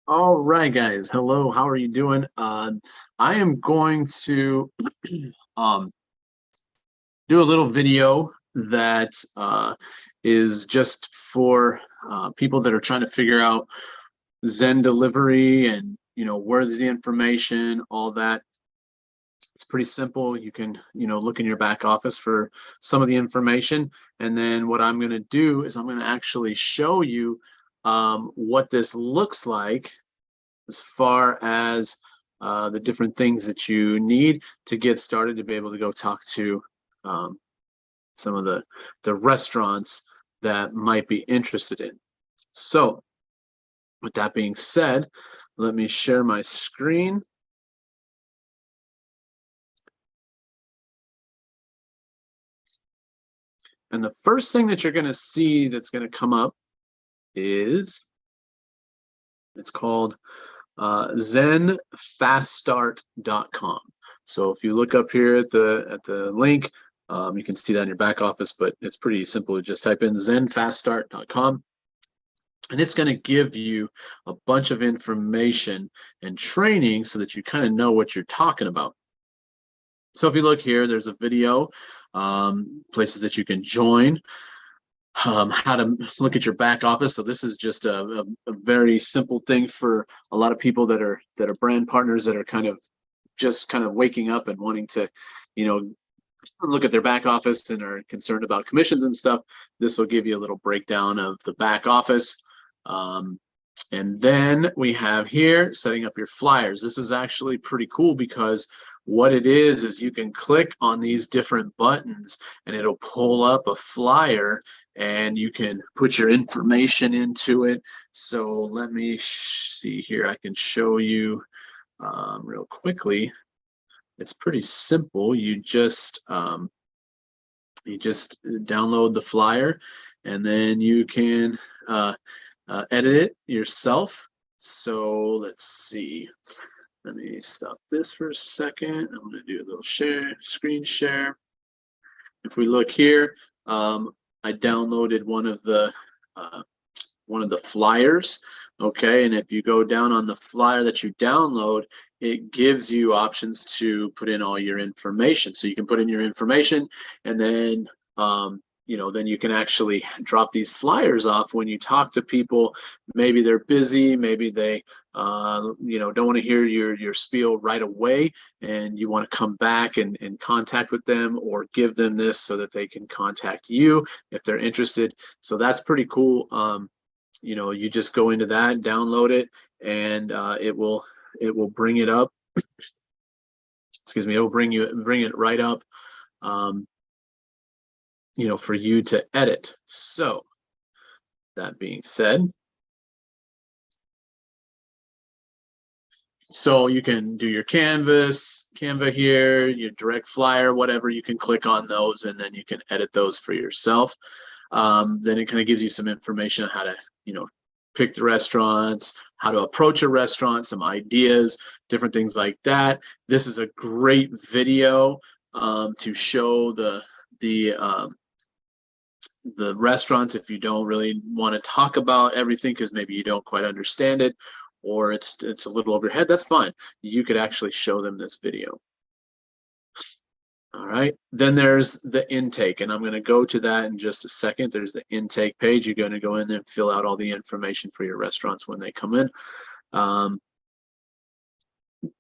All right, guys. Hello. How are you doing? I am going to um, do a little video that is just for people that are trying to figure out Zen Delivery and where's the information, all that. It's pretty simple. You can look in your back office for some of the information, and then what I'm going to do is I'm going to actually show you what this looks like as far as the different things that you need to get started to be able to go talk to um, some of the restaurants that might be interested in. So with that being said, let me share my screen. And the first thing that you're going to see that's going to come up is it's called zenfaststart.com. So if you look up here at the link, you can see that in your back office, but it's pretty simple. Just type in zenfaststart.com, and it's going to give you a bunch of information and training so that you kind of know what you're talking about. So if you look here, there's a video, places that you can join, how to look at your back office. So this is just a very simple thing for a lot of people that are brand partners that are kind of waking up and wanting to, look at their back office and are concerned about commissions and stuff. This will give you a little breakdown of the back office. And then we have here setting up your flyers. This is actually pretty cool because what it is you can click on these different buttons and it'll pull up a flyer and you can put your information into it. So let me see here. I can show you real quickly. It's pretty simple. You just download the flyer and then you can edit it yourself. So let's see. Let me stop this for a second. I'm going to do a little screen share. If we look here, I downloaded one of the flyers. Okay, and if you go down on the flyer that you download, it gives you options to put in all your information. So you can put in your information, and then then you can actually drop these flyers off when you talk to people. Maybe they're busy, maybe they don't want to hear your spiel right away, and you want to come back and contact with them, or give them this so that they can contact you if they're interested. So that's pretty cool. You just go into that, download it, and it will bring it up. Excuse me, it will bring it right up, for you to edit. So that being said, so you can do your Canva here, your direct flyer, whatever. You can click on those and then you can edit those for yourself. Then it kind of gives you some information on how to, pick the restaurants, how to approach a restaurant, some ideas, different things like that. This is a great video to show the restaurants if you don't really want to talk about everything because maybe you don't quite understand it, or it's a little over your head. That's fine. You could actually show them this video. All right, then there's the intake, and I'm going to go to that in just a second. There's the intake page. You're going to go in there and fill out all the information for your restaurants when they come in.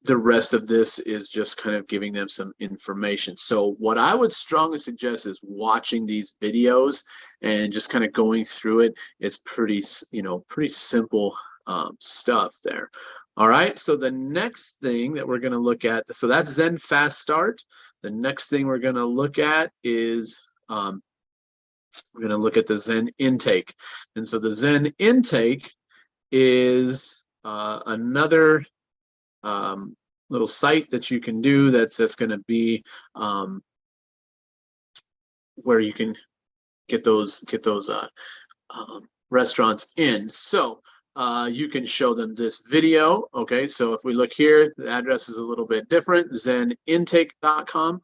The rest of this is just kind of giving them some information. So what I would strongly suggest is watching these videos and just kind of going through it. It's pretty simple stuff there. All right, so the next thing that we're going to look at, so that's Zen Fast Start. The next thing we're going to look at is we're going to look at the Zen Intake. And so the Zen Intake is another little site that you can do that's going to be where you can get those restaurants in. So you can show them this video. Okay, so if we look here, the address is a little bit different, zenintake.com.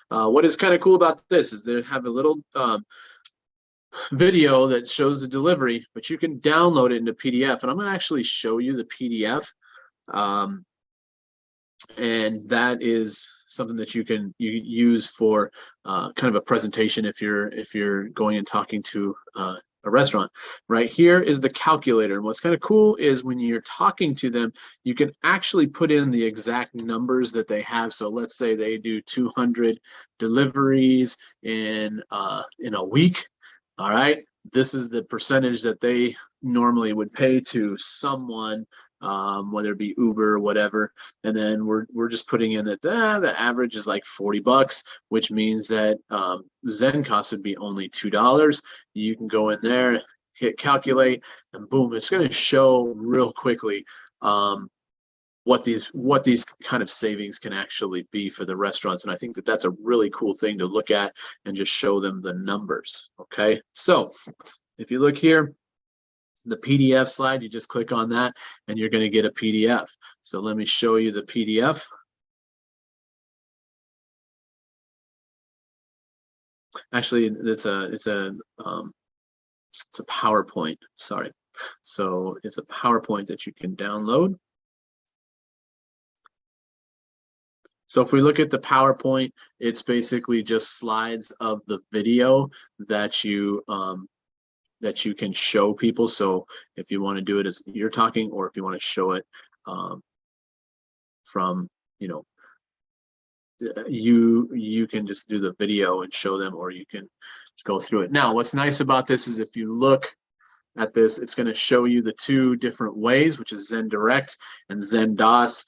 What is kind of cool about this is they have a little video that shows the delivery, but you can download it into PDF. And I'm going to actually show you the PDF. And that is something that you use for kind of a presentation if you're going and talking to a restaurant. Right here is the calculator, and what's kind of cool is when you're talking to them, you can actually put in the exact numbers that they have. So let's say they do 200 deliveries in a week. All right, this is the percentage that they normally would pay to someone, whether it be Uber or whatever. And then we're just putting in that the average is like $40, which means that Zen cost would be only $2. You can go in there, hit calculate, and boom, it's going to show real quickly what these kind of savings can actually be for the restaurants. And I think that that's a really cool thing to look at and just show them the numbers. Okay, so if you look here, the PDF slide, you just click on that and you're going to get a PDF. So let me show you the PDF. Actually, it's a PowerPoint. Sorry. So it's a PowerPoint that you can download. So if we look at the PowerPoint, it's basically just slides of the video that you can show people. So if you want to do it as you're talking, or if you want to show it from, you can just do the video and show them, or you can go through it. Now, what's nice about this is if you look at this, it's going to show you the two different ways, which is Zen Direct and Zen DOS.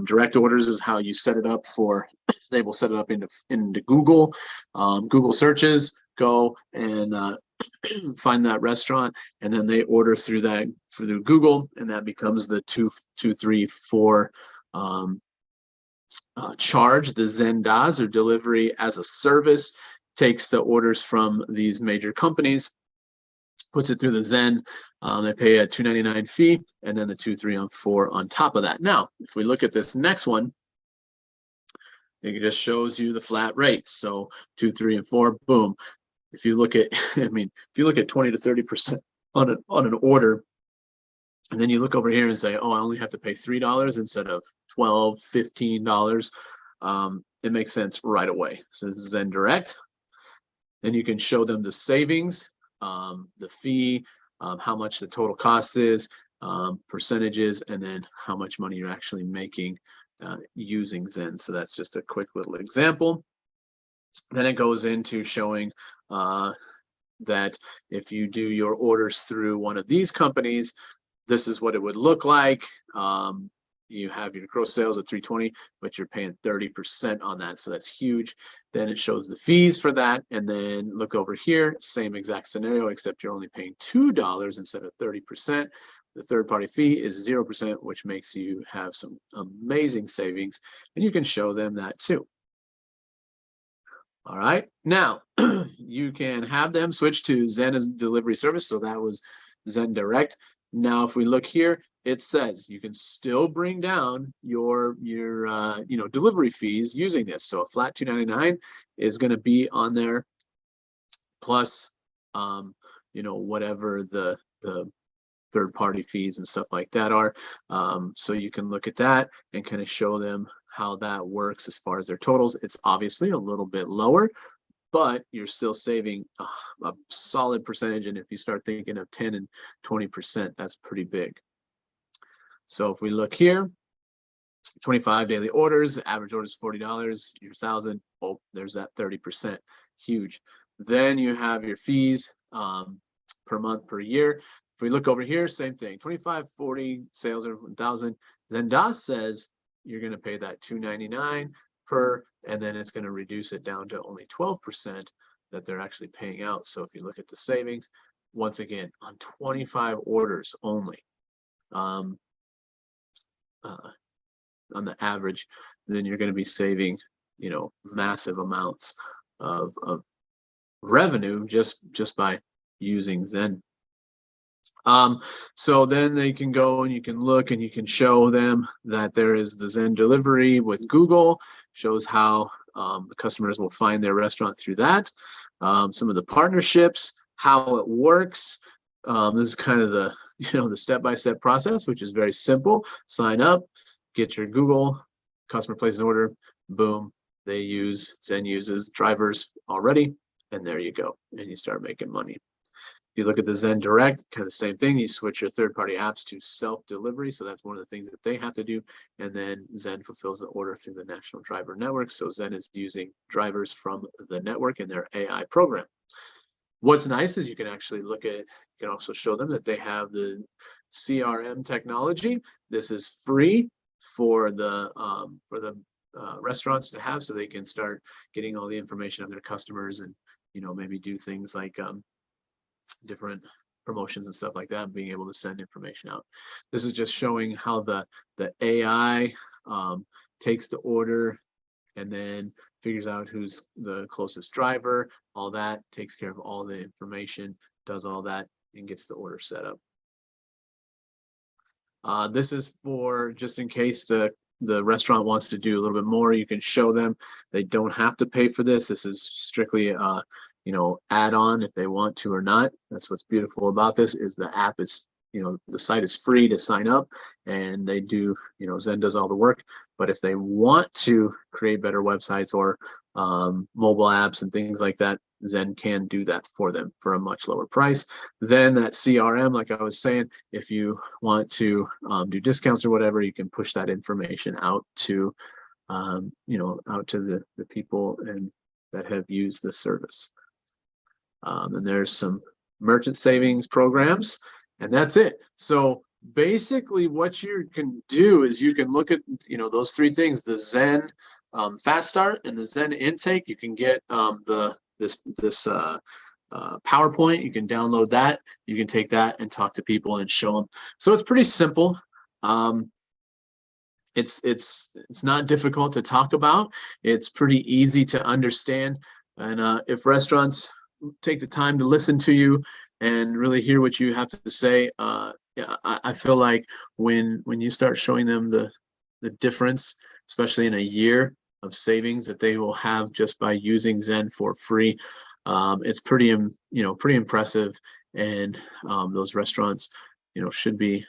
Direct orders is how you set it up for, they will set it up into Google. Google searches, go and find that restaurant, and then they order through Google, and that becomes the 234 charge. The Zen DOS, or delivery as a service, takes the orders from these major companies, puts it through the Zen. They pay a $2.99 fee, and then the 234 on top of that. Now, if we look at this next one, it just shows you the flat rates. So 2, 3, and 4, boom. If you look at, if you look at 20 to 30% on an order, and then you look over here and say, oh, I only have to pay $3 instead of $12, $15, it makes sense right away. So this is Zen Direct. Then you can show them the savings, the fee, how much the total cost is, percentages, and then how much money you're actually making using Zen. So that's just a quick little example. Then it goes into showing that if you do your orders through one of these companies, this is what it would look like. You have your gross sales at 320, but you're paying 30% on that, so that's huge. Then it shows the fees for that, and then look over here, same exact scenario, except you're only paying $2 instead of 30%. The third-party fee is 0%, which makes you have some amazing savings, and you can show them that too. All right, now you can have them switch to Zen as delivery service. So that was Zen Direct. Now, if we look here, it says you can still bring down your delivery fees using this. So a flat $2.99 is going to be on there, plus whatever the third-party fees and stuff like that are. So you can look at that and kind of show them how that works as far as their totals. It's obviously a little bit lower, but you're still saving a solid percentage. And if you start thinking of 10 and 20%, that's pretty big. So if we look here, 25 daily orders, average order is $40, your 1,000, oh, there's that 30%, huge. Then you have your fees per month, per year. If we look over here, same thing, 25, 40, sales are 1,000. Then DOS says you're going to pay that $2.99 per, and then it's going to reduce it down to only 12% that they're actually paying out. So if you look at the savings, once again, on 25 orders only, on the average, then you're going to be saving, massive amounts of revenue just by using Zen. So then they can go and you can look and you can show them that there is the Zen Delivery with Google, shows how the customers will find their restaurant through that. Some of the partnerships, how it works. This is kind of the the step-by-step process, which is very simple. Sign up, get your Google, customer places an order, boom. Zen uses drivers already, and there you go, and you start making money. If you look at the Zen Direct, kind of the same thing. You switch your third-party apps to self-delivery, so that's one of the things that they have to do, and then Zen fulfills the order through the National Driver Network. So Zen is using drivers from the network in their AI program. What's nice is you can actually look at, you can also show them that they have the CRM technology. This is free for the restaurants to have, so they can start getting all the information of their customers, and maybe do things like different promotions and stuff like that, and being able to send information out. This is just showing how the AI takes the order and then figures out who's the closest driver, all that, takes care of all the information, does all that, and gets the order set up. This is for just in case the restaurant wants to do a little bit more. You can show them they don't have to pay for this. This is strictly add-on if they want to or not. That's what's beautiful about this, is the app is, the site is free to sign up, and they do, Zen does all the work. But if they want to create better websites or mobile apps and things like that, Zen can do that for them for a much lower price. Then that CRM, like I was saying, if you want to do discounts or whatever, you can push that information out to, out to the people and that have used the service. And there's some merchant savings programs, and that's it. So basically what you can do is you can look at, those three things, the Zen Fast Start and the Zen Intake. You can get this PowerPoint. You can download that. You can take that and talk to people and show them. So it's pretty simple. It's not difficult to talk about. It's pretty easy to understand. And if restaurants take the time to listen to you and really hear what you have to say, yeah, I feel like when you start showing them the difference, especially in a year of savings that they will have just by using Zen for free, it's pretty impressive. And those restaurants should be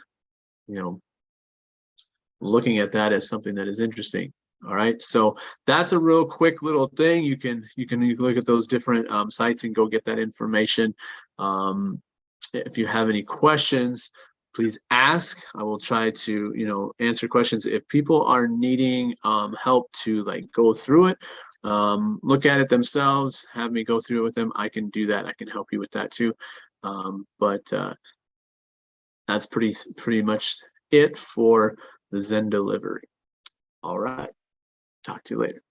looking at that as something that is interesting. All right, so that's a real quick little thing. You can look at those different sites and go get that information. If you have any questions, please ask. I will try to answer questions. If people are needing help to go through it, look at it themselves, have me go through it with them, I can do that. I can help you with that too. But that's pretty much it for the Zen Delivery. All right. Talk to you later.